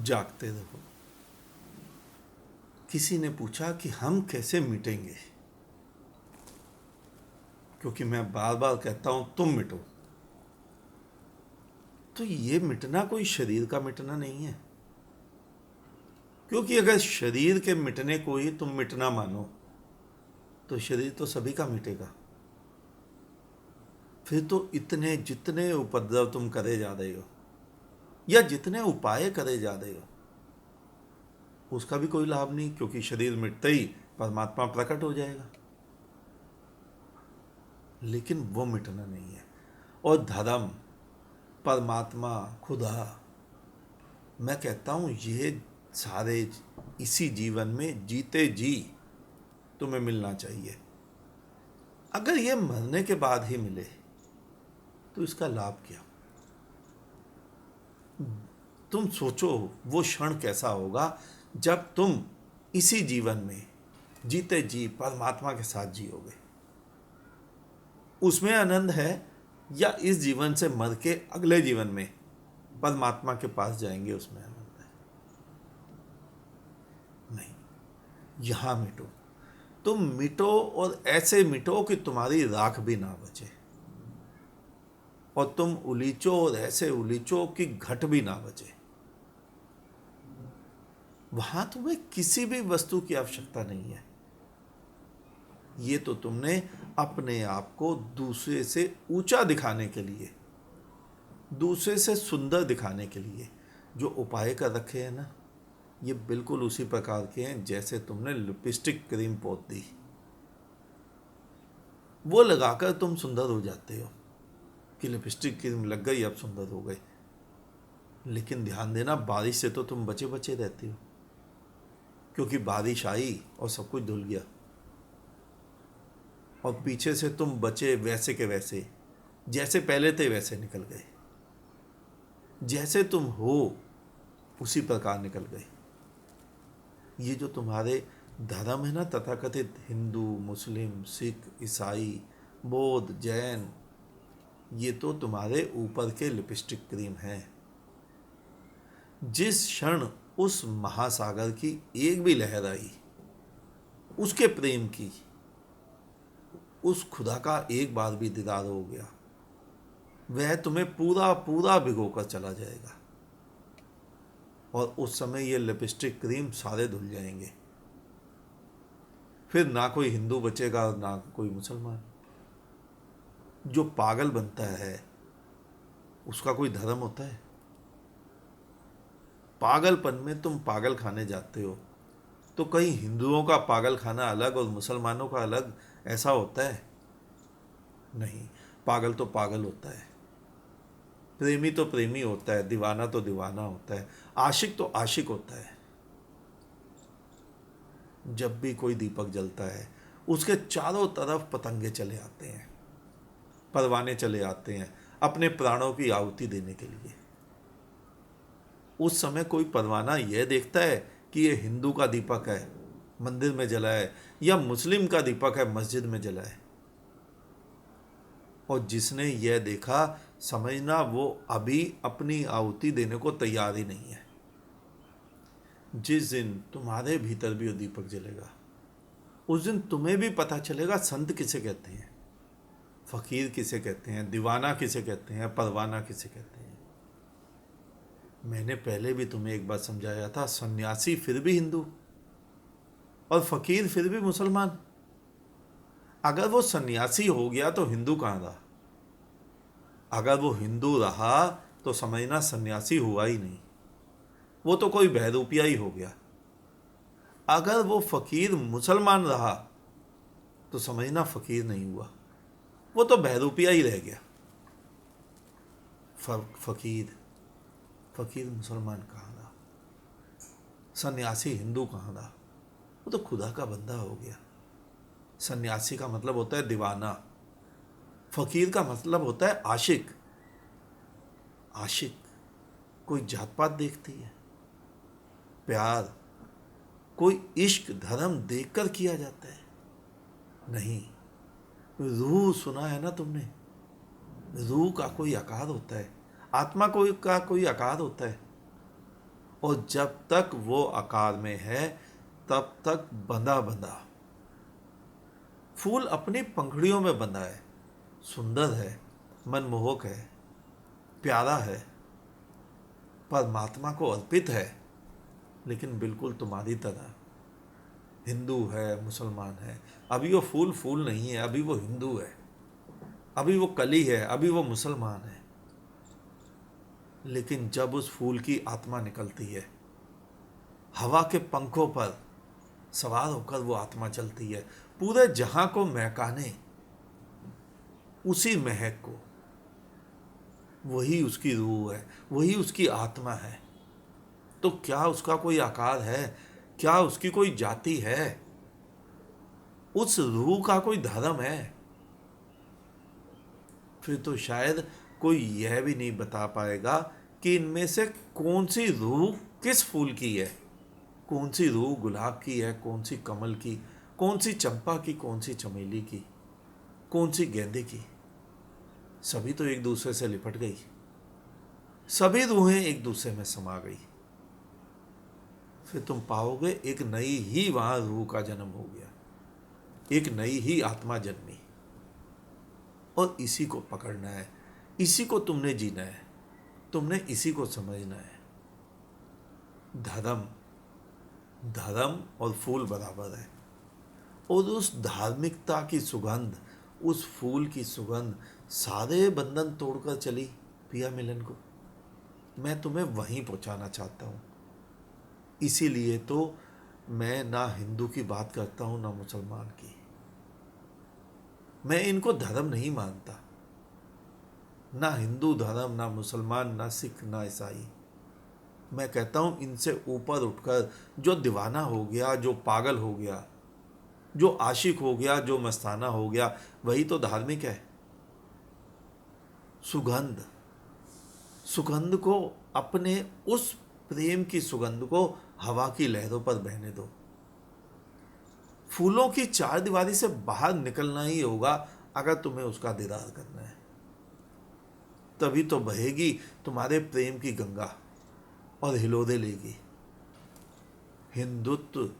जागते रहो। किसी ने पूछा कि हम कैसे मिटेंगे, क्योंकि मैं बार बार कहता हूं तुम मिटो। तो ये मिटना कोई शरीर का मिटना नहीं है, क्योंकि अगर शरीर के मिटने को ही तुम मिटना मानो तो शरीर तो सभी का मिटेगा। फिर तो इतने जितने उपद्रव तुम करे जा रहे हो या जितने उपाय करे जा रहे हो उसका भी कोई लाभ नहीं, क्योंकि शरीर मिटते ही परमात्मा प्रकट हो जाएगा। लेकिन वो मिटना नहीं है। और धर्म, परमात्मा, खुदा, मैं कहता हूं ये सारे इसी जीवन में जीते जी तुम्हें मिलना चाहिए। अगर ये मरने के बाद ही मिले तो इसका लाभ क्या? तुम सोचो वो क्षण कैसा होगा जब तुम इसी जीवन में जीते जी परमात्मा के साथ जियोगे। उसमें आनंद है, या इस जीवन से मर के अगले जीवन में परमात्मा के पास जाएंगे उसमें आनंद है? नहीं। यहां मिटो, तुम मिटो और ऐसे मिटो कि तुम्हारी राख भी ना बचे, और तुम उलीचो और ऐसे उलीचो कि घट भी ना बचे। वहां तुम्हें किसी भी वस्तु की आवश्यकता नहीं है। ये तो तुमने अपने आप को दूसरे से ऊंचा दिखाने के लिए, दूसरे से सुंदर दिखाने के लिए जो उपाय कर रखे हैं ना, ये बिल्कुल उसी प्रकार के हैं जैसे तुमने लिपस्टिक क्रीम पोत दी। वो लगाकर तुम सुंदर हो जाते हो कि लिपस्टिक क्रीम लग गई अब सुंदर हो गए। लेकिन ध्यान देना, बारिश से तो तुम बचे बचे रहते हो, क्योंकि बारिश आई और सब कुछ धुल गया, और पीछे से तुम बचे वैसे के वैसे, जैसे पहले थे वैसे निकल गए। जैसे तुम हो उसी प्रकार निकल गए। ये जो तुम्हारे धर्म है ना, तथाकथित हिंदू, मुस्लिम, सिख, ईसाई, बौद्ध, जैन, ये तो तुम्हारे ऊपर के लिपस्टिक क्रीम है। जिस क्षण उस महासागर की एक भी लहर आई, उसके प्रेम की, उस खुदा का एक बार भी दीदार हो गया, वह तुम्हें पूरा पूरा भिगो कर चला जाएगा। और उस समय ये लिपस्टिक क्रीम सारे धुल जाएंगे। फिर ना कोई हिंदू बचेगा ना कोई मुसलमान। जो पागल बनता है उसका कोई धर्म होता है? पागलपन में तुम पागल खाने जाते हो तो कहीं हिंदुओं का पागल खाना अलग और मुसलमानों का अलग ऐसा होता है? नहीं। पागल तो पागल होता है, प्रेमी तो प्रेमी होता है, दीवाना तो दीवाना होता है, आशिक तो आशिक होता है। जब भी कोई दीपक जलता है उसके चारों तरफ पतंगे चले आते हैं, परवाने चले आते हैं अपने प्राणों की आहुति देने के लिए। उस समय कोई परवाना यह देखता है कि ये हिंदू का दीपक है, मंदिर में जला है, या मुस्लिम का दीपक है, मस्जिद में जला है? और जिसने यह देखा, समझना वो अभी अपनी आहुति देने को तैयार ही नहीं है। जिस दिन तुम्हारे भीतर भी वो दीपक जलेगा, उस दिन तुम्हें भी पता चलेगा संत किसे कहते हैं, फकीर किसे कहते हैं, दीवाना किसे कहते हैं, परवाना किसे कहते हैं। मैंने पहले भी तुम्हें एक बात समझाया था, सन्यासी फिर भी हिंदू और फकीर फिर भी मुसलमान। अगर वो सन्यासी हो गया तो हिंदू कहाँ रहा? अगर वो हिंदू रहा तो समझना सन्यासी हुआ ही नहीं, वो तो कोई बहरूपिया ही हो गया। अगर वो फकीर मुसलमान रहा तो समझना फकीर नहीं हुआ, वो तो बहरूपिया ही रह गया। फकीर फकीर मुसलमान कहाँ रहा? सन्यासी हिंदू कहाँ रहा? वो तो खुदा का बंदा हो गया। सन्यासी का मतलब होता है दीवाना, फकीर का मतलब होता है आशिक। आशिक कोई जात पात देखती है? प्यार कोई इश्क धर्म देखकर किया जाता है? नहीं। रूह सुना है ना तुमने? रूह का कोई आकार होता है, आत्मा का कोई आकार होता है। और जब तक वो आकार में है तब तक बंधा बंधा। फूल अपनी पंखुड़ियों में बंधा है, सुंदर है, मनमोहक है, प्यारा है, परमात्मा को अर्पित है, लेकिन बिल्कुल तुम्हारी तरह हिंदू है, मुसलमान है। अभी वो फूल फूल नहीं है, अभी वो हिंदू है, अभी वो कली है, अभी वो मुसलमान है। लेकिन जब उस फूल की आत्मा निकलती है, हवा के पंखों पर सवार होकर वो आत्मा चलती है, पूरे जहां को महकाने, उसी महक को, वही उसकी रूह है, वही उसकी आत्मा है। तो क्या उसका कोई आकार है? क्या उसकी कोई जाति है? उस रूह का कोई धर्म है? फिर तो शायद कोई यह भी नहीं बता पाएगा कि इनमें से कौन सी रूह किस फूल की है। कौन सी रूह गुलाब की है, कौन सी कमल की, कौन सी चंपा की, कौन सी चमेली की, कौन सी गेंदे की। सभी तो एक दूसरे से लिपट गई, सभी रूहें एक दूसरे में समा गई। फिर तुम पाओगे एक नई ही वहां रूह का जन्म हो गया, एक नई ही आत्मा जन्मी। और इसी को पकड़ना है, इसी को तुमने जीना है, तुमने इसी को समझना है। धर्म धर्म और फूल बराबर है। और उस धार्मिकता की सुगंध, उस फूल की सुगंध सारे बंधन तोड़कर चली पिया मिलन को। मैं तुम्हें वहीं पहुंचाना चाहता हूं। इसीलिए तो मैं ना हिंदू की बात करता हूं, ना मुसलमान की। मैं इनको धर्म नहीं मानता, ना हिंदू धर्म, ना मुसलमान, ना सिख, ना ईसाई। मैं कहता हूं इनसे ऊपर उठकर जो दीवाना हो गया, जो पागल हो गया, जो आशिक हो गया, जो मस्ताना हो गया, वही तो धार्मिक है। सुगंध, सुगंध को, अपने उस प्रेम की सुगंध को हवा की लहरों पर बहने दो। फूलों की चार दीवारी से बाहर निकलना ही होगा अगर तुम्हें उसका दीदार करना है। तभी तो बहेगी तुम्हारे प्रेम की गंगा और हिलोरे लेगी। हिंदुत्व,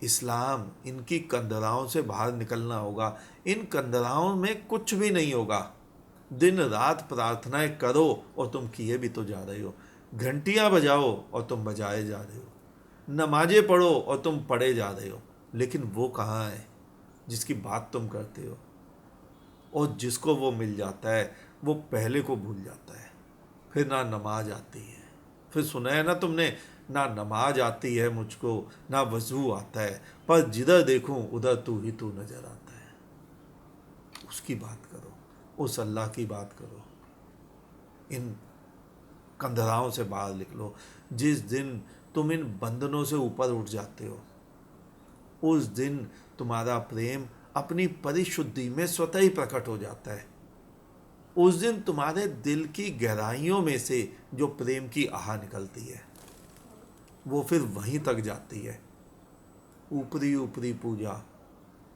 इस्लाम, इनकी कंदराओं से बाहर निकलना होगा। इन कंदराओं में कुछ भी नहीं होगा। दिन रात प्रार्थनाएं करो और तुम किए भी तो जा रहे हो। घंटियां बजाओ और तुम बजाए जा रहे हो। नमाजें पढ़ो और तुम पढ़े जा रहे हो। लेकिन वो कहाँ है जिसकी बात तुम करते हो? और जिसको वो मिल जाता है वो पहले को भूल जाता है। फिर ना नमाज आती है। फिर सुना है ना तुमने, ना नमाज आती है मुझको, ना वजू आता है, पर जिधर देखूं उधर तू ही तू नजर आता है। उसकी बात करो, उस अल्लाह की बात करो। इन कंधराओं से बाहर निकलो। जिस दिन तुम इन बंधनों से ऊपर उठ जाते हो, उस दिन तुम्हारा प्रेम अपनी परिशुद्धि में स्वतः ही प्रकट हो जाता है। उस दिन तुम्हारे दिल की गहराइयों में से जो प्रेम की आह निकलती है, वो फिर वहीं तक जाती है। ऊपरी ऊपरी पूजा,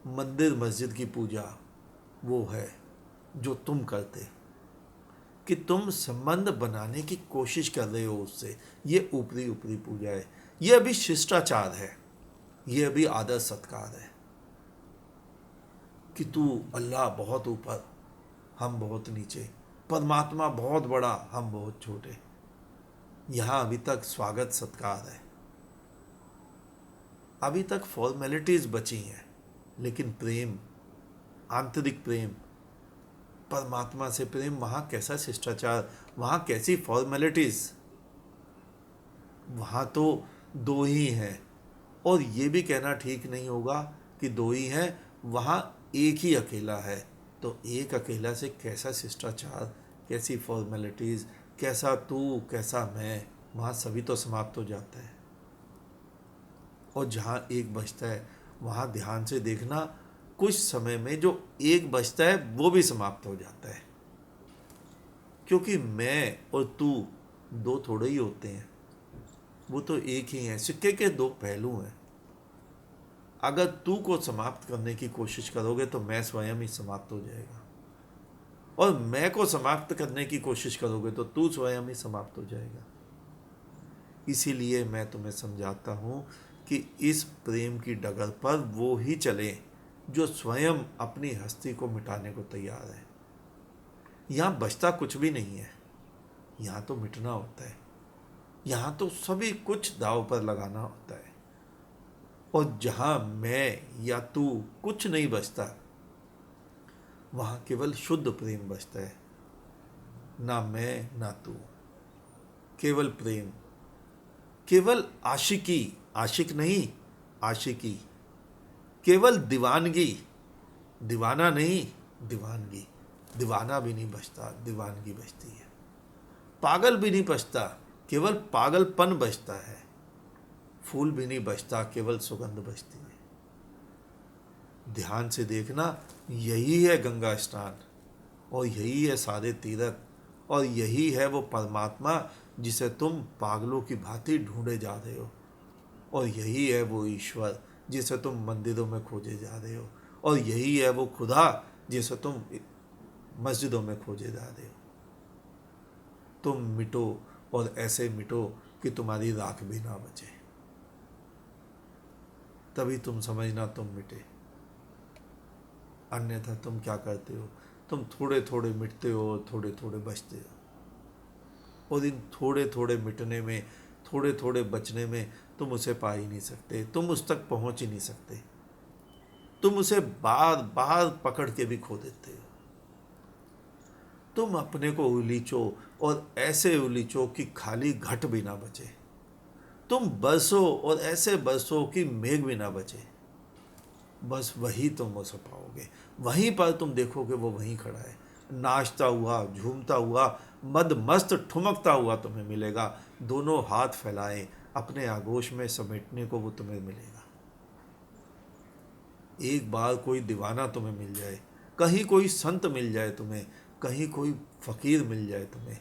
मंदिर मस्जिद की पूजा, वो है जो तुम करते, कि तुम संबंध बनाने की कोशिश कर रहे हो उससे। ये ऊपरी ऊपरी पूजा है। ये अभी शिष्टाचार है, ये अभी आदर सत्कार है कि तू अल्लाह बहुत ऊपर, हम बहुत नीचे, परमात्मा बहुत बड़ा, हम बहुत छोटे। यहाँ अभी तक स्वागत सत्कार है, अभी तक फॉर्मेलिटीज बची हैं। लेकिन प्रेम, आंतरिक प्रेम, परमात्मा से प्रेम, वहाँ कैसा शिष्टाचार, वहाँ कैसी फॉर्मेलिटीज। वहाँ तो दो ही हैं। और ये भी कहना ठीक नहीं होगा कि दो ही हैं, वहाँ एक ही अकेला है। तो एक अकेला से कैसा शिष्टाचार, कैसी फॉर्मेलिटीज़, कैसा तू, कैसा मैं, वहाँ सभी तो समाप्त हो जाता है। और जहाँ एक बचता है वहाँ ध्यान से देखना, कुछ समय में जो एक बचता है वो भी समाप्त हो जाता है। क्योंकि मैं और तू दो थोड़े ही होते हैं, वो तो एक ही हैं। सिक्के के दो पहलू हैं। अगर तू को समाप्त करने की कोशिश करोगे तो मैं स्वयं ही समाप्त हो जाएगा, और मैं को समाप्त करने की कोशिश करोगे तो तू स्वयं ही समाप्त हो जाएगा। इसीलिए मैं तुम्हें समझाता हूँ कि इस प्रेम की डगर पर वो ही चले जो स्वयं अपनी हस्ती को मिटाने को तैयार है। यहाँ बचता कुछ भी नहीं है, यहाँ तो मिटना होता है, यहाँ तो सभी कुछ दांव पर लगाना होता है। और जहाँ मैं या तू कुछ नहीं बचता, वहाँ केवल शुद्ध प्रेम बचता है। ना मैं ना तू, केवल प्रेम, केवल आशिकी, आशिक नहीं आशिकी, केवल दीवानगी, दीवाना नहीं दीवानगी। दीवाना भी नहीं बचता, दीवानगी बचती है। पागल भी नहीं बचता, केवल पागलपन बचता है। फूल भी नहीं बचता, केवल सुगंध बचती है। ध्यान से देखना, यही है गंगा स्नान, और यही है सारे तीर्थ, और यही है वो परमात्मा जिसे तुम पागलों की भांति ढूंढे जा रहे हो, और यही है वो ईश्वर जिसे तुम मंदिरों में खोजे जा रहे हो, और यही है वो खुदा जिसे तुम मस्जिदों में खोजे जा रहे हो। तुम मिटो, और ऐसे मिटो कि तुम्हारी राख भी ना बचे, तभी तुम समझना तुम मिटे। अन्यथा तुम क्या करते हो, तुम थोड़े थोड़े मिटते हो और थोड़े थोड़े बचते हो, और इन थोड़े थोड़े मिटने में, थोड़े थोड़े बचने में तुम उसे पा ही नहीं सकते, तुम उस तक पहुंच ही नहीं सकते। तुम उसे बार बार पकड़ के भी खो देते हो। तुम अपने को उलीचो, और ऐसे उलीचो कि खाली घट भी ना बचे। तुम बरसो, और ऐसे बरसो कि मेघ भी ना बचे। बस वही तुम उसे पाओगे, वहीं पर तुम देखोगे वो वहीं खड़ा है, नाचता हुआ, झूमता हुआ, मद मस्त ठुमकता हुआ तुम्हें मिलेगा। दोनों हाथ फैलाए अपने आगोश में समेटने को वो तुम्हें मिलेगा। एक बार कोई दीवाना तुम्हें मिल जाए, कहीं कोई संत मिल जाए तुम्हें, कहीं कोई फकीर मिल जाए तुम्हें,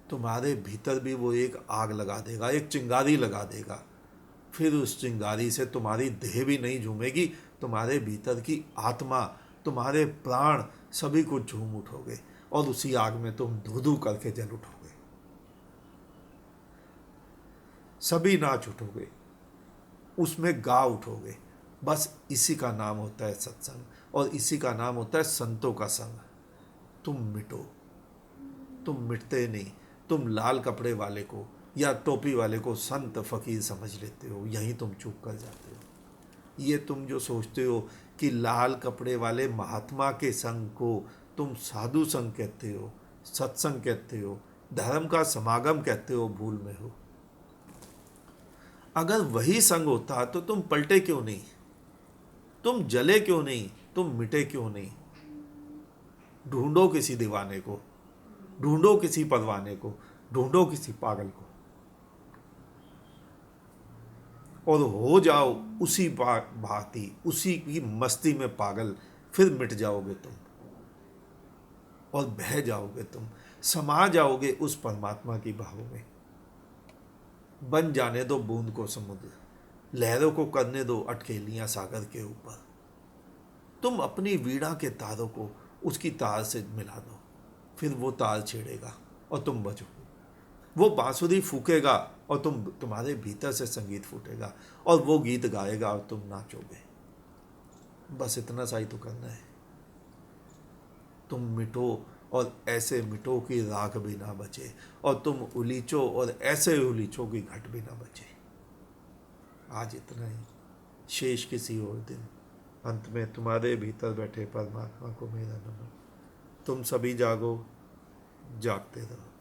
तुम्हारे भीतर भी वो एक आग लगा देगा, एक चिंगारी लगा देगा। फिर उस चिंगारी से तुम्हारी देह भी नहीं झूमेगी, तुम्हारे भीतर की आत्मा, तुम्हारे प्राण सभी कुछ झूम उठोगे, और उसी आग में तुम धू धू करके जल उठोगे, सभी नाच उठोगे, उसमें गा उठोगे। बस इसी का नाम होता है सत्संग, और इसी का नाम होता है संतों का संग। तुम मिटो, तुम मिटते नहीं। तुम लाल कपड़े वाले को या टोपी वाले को संत फकीर समझ लेते हो, यहीं तुम चूक कर जाते हो। ये तुम जो सोचते हो कि लाल कपड़े वाले महात्मा के संग को तुम साधु संग कहते हो, सत्संग कहते हो, धर्म का समागम कहते हो, भूल में हो। अगर वही संग होता तो तुम पलटे क्यों नहीं, तुम जले क्यों नहीं, तुम मिटे क्यों नहीं। ढूंढो किसी दीवाने को, ढूंढो किसी परवाने को, ढूंढो किसी पागल को, और हो जाओ उसी भांति, उसी की मस्ती में पागल। फिर मिट जाओगे तुम, और बह जाओगे तुम, समा जाओगे उस परमात्मा की बाहों में। बन जाने दो बूंद को समुद्र, लहरों को करने दो अटकेलियां सागर के ऊपर। तुम अपनी वीणा के तारों को उसकी तार से मिला दो, फिर वो तार छेड़ेगा और तुम बजोगे। वो बांसुरी फूकेगा और तुम्हारे भीतर से संगीत फूटेगा, और वो गीत गाएगा और तुम नाचोगे। बस इतना सा ही तो करना है। तुम मिटो, और ऐसे मिटो कि राख भी ना बचे, और तुम उलीचो, और ऐसे उलीचो कि घट भी ना बचे। आज इतना ही, शेष किसी और दिन। अंत में तुम्हारे भीतर बैठे परमात्मा को मेरा नमन। तुम सभी जागो, जागते रहो।